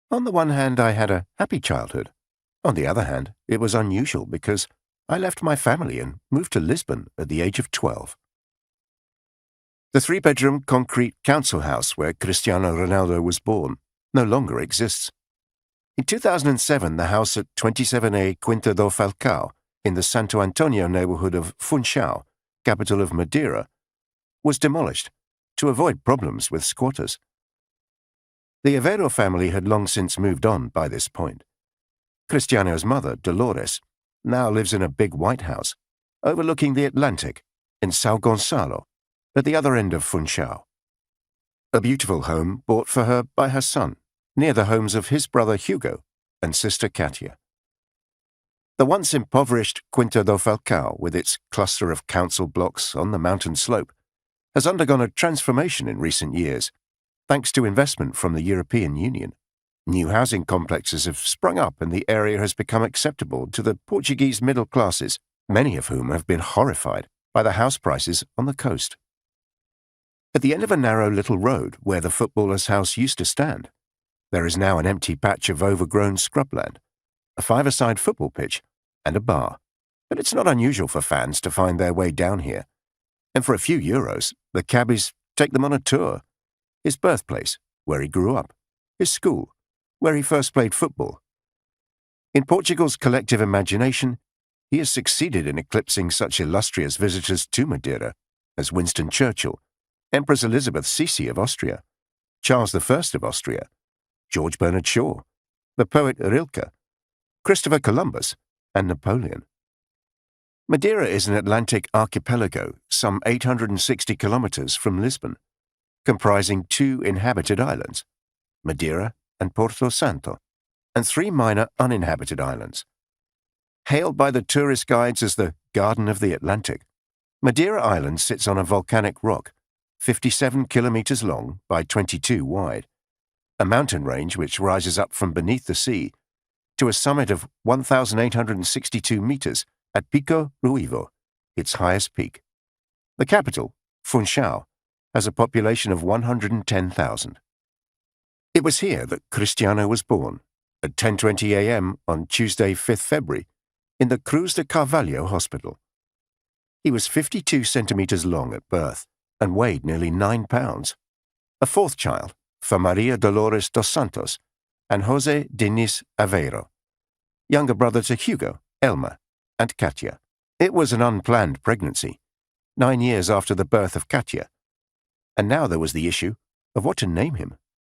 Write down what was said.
On the one hand, I had a happy childhood. On the other hand, it was unusual because I left my family and moved to Lisbon at the age of 12. The three-bedroom concrete council house where Cristiano Ronaldo was born no longer exists. In 2007, the house at 27A Quinta do Falcao in the Santo Antonio neighborhood of Funchal, capital of Madeira, was demolished to avoid problems with squatters. The Aveiro family had long since moved on by this point. Cristiano's mother, Dolores, now lives in a big white house overlooking the Atlantic in São Gonçalo, at the other end of Funchal. A beautiful home bought for her by her son, near the homes of his brother Hugo and sister Katia. The once impoverished Quinta do Falcao, with its cluster of council blocks on the mountain slope, has undergone a transformation in recent years, thanks to investment from the European Union. New housing complexes have sprung up and the area has become acceptable to the Portuguese middle classes, many of whom have been horrified by the house prices on the coast. At the end of a narrow little road where the footballer's house used to stand, there is now an empty patch of overgrown scrubland, a five-a-side football pitch, and a bar. But it's not unusual for fans to find their way down here. And for a few euros, the cabbies take them on a tour. His birthplace, where he grew up. His school, where he first played football. In Portugal's collective imagination, he has succeeded in eclipsing such illustrious visitors to Madeira as Winston Churchill, Empress Elizabeth Sisi of Austria, Charles I of Austria, George Bernard Shaw, the poet Rilke, Christopher Columbus, and Napoleon. Madeira is an Atlantic archipelago some 860 kilometers from Lisbon, comprising 2 inhabited islands, Madeira and Porto Santo, and 3 minor uninhabited islands. Hailed by the tourist guides as the Garden of the Atlantic, Madeira Island sits on a volcanic rock, 57 kilometers long by 22 wide, a mountain range which rises up from beneath the sea to a summit of 1,862 meters at Pico Ruivo, its highest peak. The capital, Funchal, has a population of 110,000. It was here that Cristiano was born, at 10:20 a.m. on Tuesday, 5th February, in the Cruz de Carvalho Hospital. He was 52 centimeters long at birth and weighed nearly 9 pounds. A fourth child, for Maria Dolores dos Santos and José Diniz Aveiro, younger brother to Hugo, Elma, and Katia. It was an unplanned pregnancy, 9 years after the birth of Katia, and now there was the issue of what to name him.